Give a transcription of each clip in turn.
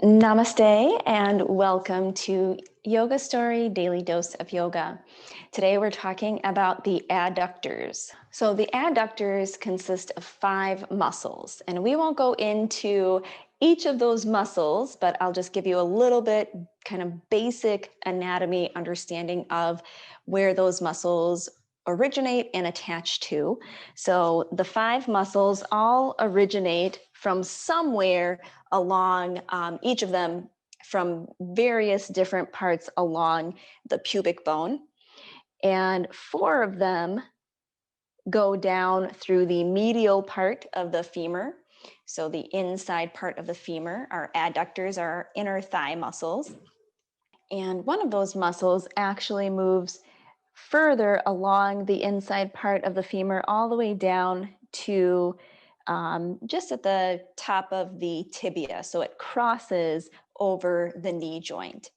Namaste and welcome to Yoga Story Daily Dose of Yoga. Today we're talking about the adductors. So the adductors consist of 5 muscles, and we won't go into each of those muscles, but I'll just give you a little bit kind of basic anatomy understanding of where those muscles originate and attach to. So the 5 muscles all originate from somewhere along, each of them from various different parts along the pubic bone. And 4 of them go down through the medial part of the femur. So the inside part of the femur, our adductors, our inner thigh muscles. And one of those muscles actually moves further along the inside part of the femur all the way down to just at the top of the tibia. So it crosses over the knee joint.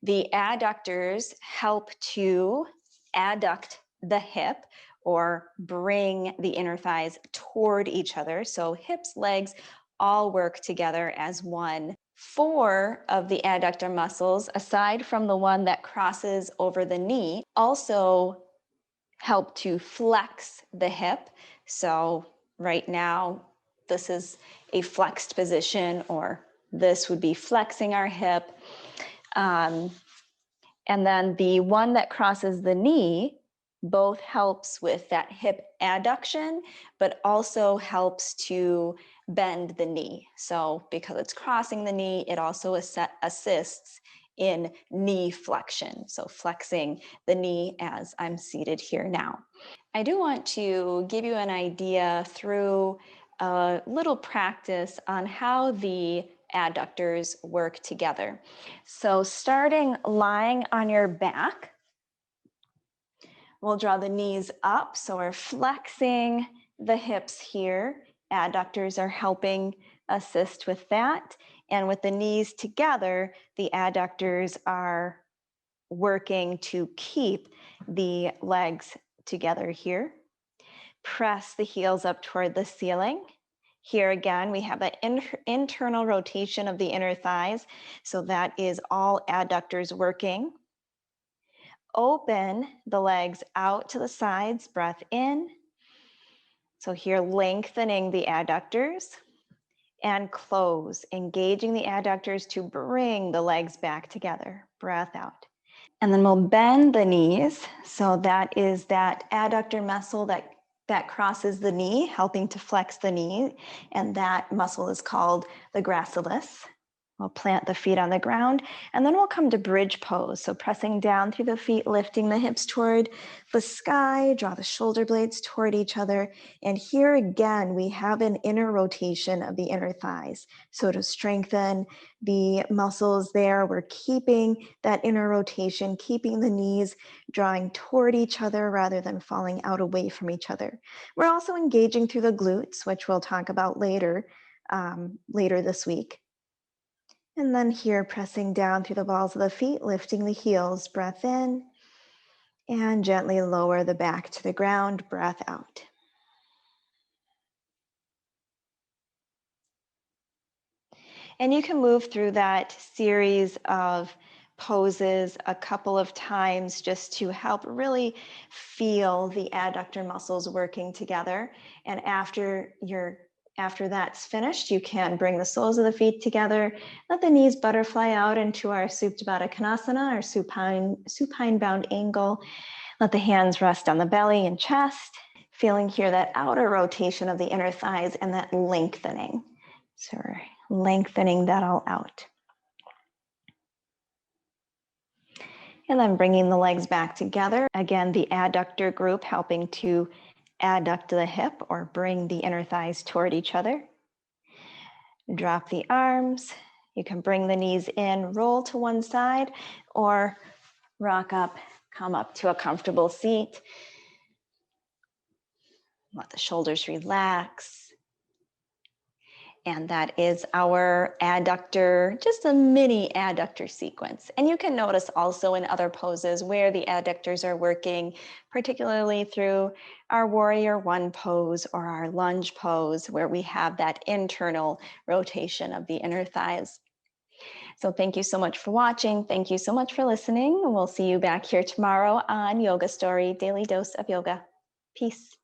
The adductors help to adduct the hip or bring the inner thighs toward each other. So hips, legs all work together as one. 4 of the adductor muscles, aside from the one that crosses over the knee, also help to flex the hip. So right now, this is a flexed position, or this would be flexing our hip. And then the one that crosses the knee both helps with that hip adduction, but also helps to bend the knee. So because it's crossing the knee, it also assists in knee flexion. So flexing the knee as I'm seated here now. I do want to give you an idea through a little practice on how the adductors work together. So starting lying on your back, we'll draw the knees up. So we're flexing the hips here. Adductors are helping assist with that. And with the knees together, the adductors are working to keep the legs together here. Press the heels up toward the ceiling. Here again, we have an internal rotation of the inner thighs. So that is all adductors working. Open the legs out to the sides, breath in. So here, lengthening the adductors, and close, engaging the adductors to bring the legs back together, breath out. And then we'll bend the knees. So that is that adductor muscle that crosses the knee, helping to flex the knee. And that muscle is called the gracilis. We'll plant the feet on the ground, and then we'll come to bridge pose. So pressing down through the feet, lifting the hips toward the sky, draw the shoulder blades toward each other. And here again, we have an inner rotation of the inner thighs. So to strengthen the muscles there, we're keeping that inner rotation, keeping the knees drawing toward each other rather than falling out away from each other. We're also engaging through the glutes, which we'll talk about later this week. And then here, pressing down through the balls of the feet, lifting the heels, breath in, and gently lower the back to the ground, breath out. And you can move through that series of poses a couple of times just to help really feel the adductor muscles working together. And after that's finished, you can bring the soles of the feet together, let the knees butterfly out into our Supta Baddha Konasana, our supine bound angle. Let the hands rest on the belly and chest, feeling here that outer rotation of the inner thighs and that lengthening. So we're lengthening that all out. And then bringing the legs back together. Again, the adductor group helping to adduct the hip or bring the inner thighs toward each other. Drop the arms. You can bring the knees in, roll to one side, or rock up, come up to a comfortable seat. Let the shoulders relax. And that is our adductor, just a mini adductor sequence. And you can notice also in other poses where the adductors are working, particularly through our warrior one pose or our lunge pose, where we have that internal rotation of the inner thighs. So thank you so much for watching. Thank you so much for listening. We'll see you back here tomorrow on Yoga Story, Daily Dose of Yoga. Peace.